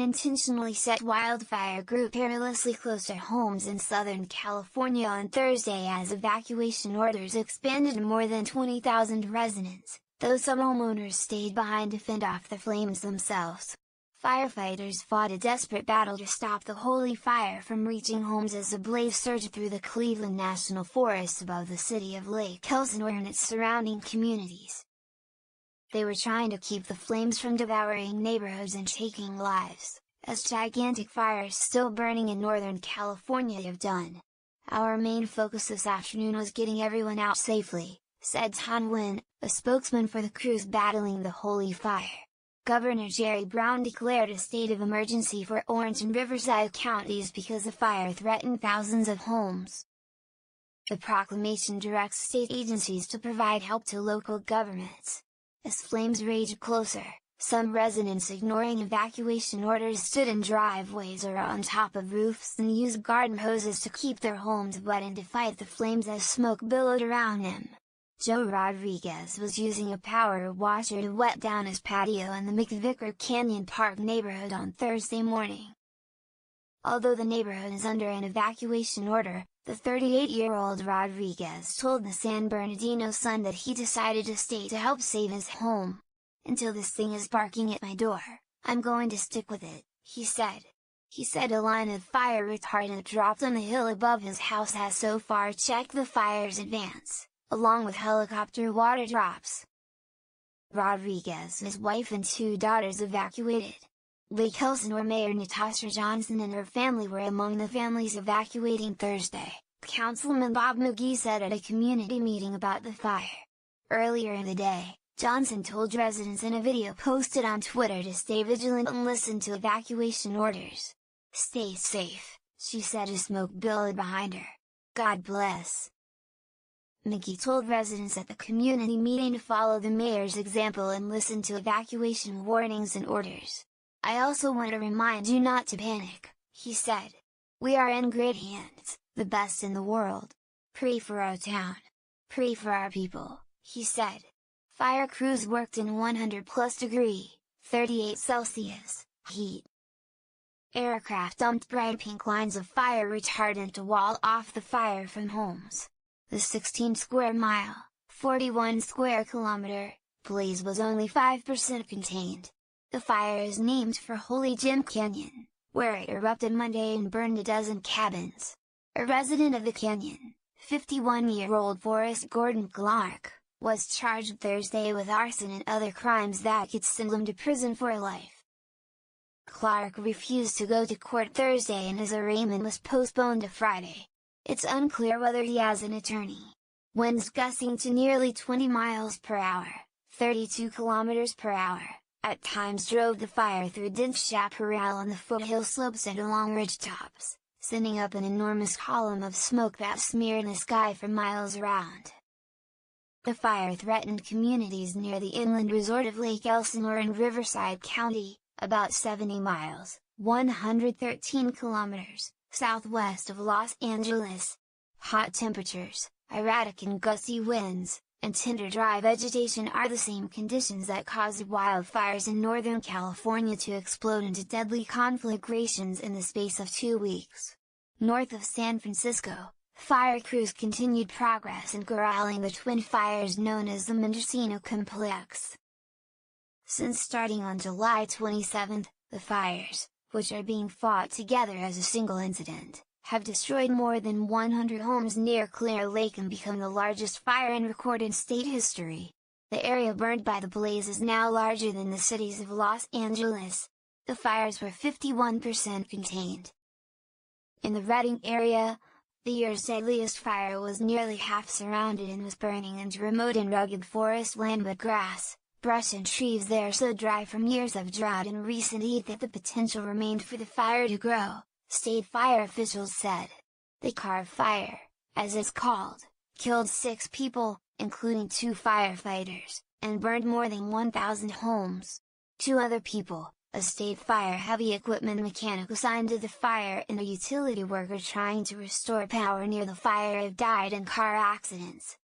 intentionally set wildfire group perilously close to homes in Southern California on Thursday as evacuation orders expanded to more than 20,000 residents, though some homeowners stayed behind to fend off the flames themselves. Firefighters fought a desperate battle to stop the holy fire from reaching homes as the blaze surged through the Cleveland National Forest above the city of Lake Elsinore and its surrounding communities. They were trying to keep the flames from devouring neighborhoods and taking lives, as gigantic fires still burning in Northern California have done. "Our main focus this afternoon was getting everyone out safely," said Tan Nguyen, a spokesman for the crews battling the holy fire. Governor Jerry Brown declared a state of emergency for Orange and Riverside counties because the fire threatened thousands of homes. The proclamation directs state agencies to provide help to local governments. As flames raged closer, some residents ignoring evacuation orders stood in driveways or on top of roofs and used garden hoses to keep their homes wet and to fight the flames as smoke billowed around them. Joe Rodriguez was using a power washer to wet down his patio in the McVicker Canyon Park neighborhood on Thursday morning. Although the neighborhood is under an evacuation order, the 38-year-old Rodriguez told the San Bernardino Sun that he decided to stay to help save his home. "Until this thing is barking at my door, I'm going to stick with it," he said. He said a line of fire retardant dropped on the hill above his house has so far checked the fire's advance, along with helicopter water drops. Rodriguez, his wife and 2 daughters evacuated. Lake Elsinore Mayor Natasha Johnson and her family were among the families evacuating Thursday, Councilman Bob McGee said at a community meeting about the fire. Earlier in the day, Johnson told residents in a video posted on Twitter to stay vigilant and listen to evacuation orders. "Stay safe," she said as smoke billowed behind her. "God bless." McGee told residents at the community meeting to follow the mayor's example and listen to evacuation warnings and orders. "I also want to remind you not to panic," he said. "We are in great hands, the best in the world. Pray for our town. Pray for our people," he said. Fire crews worked in 100+°, 38°C, heat. Aircraft dumped bright pink lines of fire retardant to wall off the fire from homes. The 16 square mile, 41 square kilometer, blaze was only 5% contained. The fire is named for Holy Jim Canyon, where it erupted Monday and burned a dozen cabins. A resident of the canyon, 51-year-old Forrest Gordon Clark, was charged Thursday with arson and other crimes that could send him to prison for life. Clark refused to go to court Thursday and his arraignment was postponed to Friday. It's unclear whether he has an attorney. Winds gusting to nearly 20 miles per hour, 32 kilometers per hour, at times drove the fire through dense chaparral on the foothill slopes and along ridgetops, sending up an enormous column of smoke that smeared the sky for miles around. The fire threatened communities near the inland resort of Lake Elsinore in Riverside County, about 70 miles, 113 kilometers, southwest of Los Angeles. Hot temperatures, erratic and gusty winds, and tender dry vegetation are the same conditions that caused wildfires in Northern California to explode into deadly conflagrations in the space of 2 weeks. North of San Francisco, fire crews continued progress in corralling the twin fires known as the Mendocino Complex. Since starting on July 27, the fires, which are being fought together as a single incident, have destroyed more than 100 homes near Clear Lake and become the largest fire in recorded state history. The area burned by the blaze is now larger than the cities of Los Angeles. The fires were 51% contained. In the Redding area, the year's deadliest fire was nearly half surrounded and was burning into remote and rugged forest land, but grass, brush and trees there so dry from years of drought and recent heat that the potential remained for the fire to grow, state fire officials said. The Carr Fire, as it's called, killed 6 people, including 2 firefighters, and burned more than 1,000 homes. 2 other people, a state fire heavy equipment mechanic assigned to the fire and a utility worker trying to restore power near the fire, have died in car accidents,